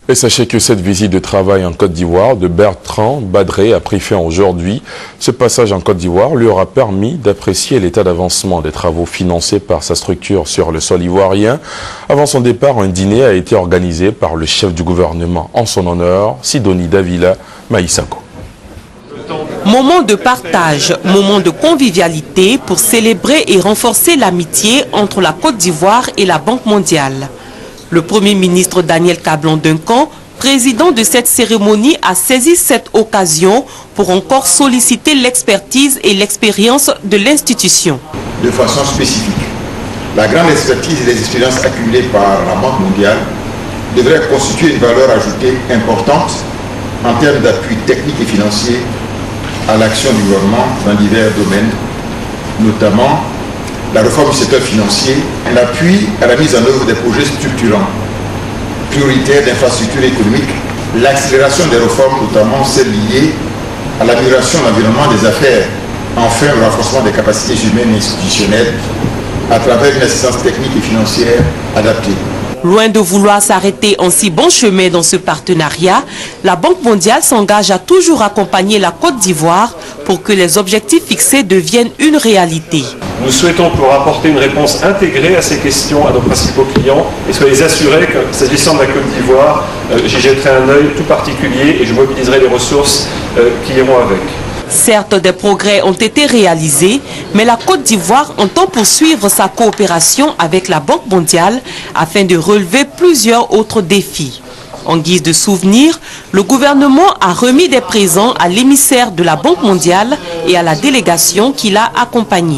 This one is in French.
Et sachez que cette visite de travail en Côte d'Ivoire de Bertrand Badré a pris fin aujourd'hui. Ce passage en Côte d'Ivoire lui aura permis d'apprécier l'état d'avancement des travaux financés par sa structure sur le sol ivoirien. Avant son départ, un dîner a été organisé par le chef du gouvernement en son honneur, Sidonie Davila Maïsako. Moment de partage, moment de convivialité pour célébrer et renforcer l'amitié entre la Côte d'Ivoire et la Banque mondiale. Le Premier ministre Daniel Kablan-Duncan, président de cette cérémonie, a saisi cette occasion pour encore solliciter l'expertise et l'expérience de l'institution. De façon spécifique, la grande expertise et les expériences accumulées par la Banque mondiale devraient constituer une valeur ajoutée importante en termes d'appui technique et financier à l'action du gouvernement dans divers domaines, notamment la réforme du secteur financier, l'appui à la mise en œuvre des projets structurants, prioritaires d'infrastructures économiques, l'accélération des réformes, notamment celles liées à l'amélioration de l'environnement des affaires, enfin le renforcement des capacités humaines et institutionnelles à travers une assistance technique et financière adaptée. Loin de vouloir s'arrêter en si bon chemin dans ce partenariat, la Banque mondiale s'engage à toujours accompagner la Côte d'Ivoire pour que les objectifs fixés deviennent une réalité. Nous souhaitons pouvoir apporter une réponse intégrée à ces questions à nos principaux clients et soyez assurés que, s'agissant de la Côte d'Ivoire, j'y jetterai un œil tout particulier et je mobiliserai les ressources qui iront avec. Certes, des progrès ont été réalisés, mais la Côte d'Ivoire entend poursuivre sa coopération avec la Banque mondiale afin de relever plusieurs autres défis. En guise de souvenir, le gouvernement a remis des présents à l'émissaire de la Banque mondiale et à la délégation qui l'a accompagné.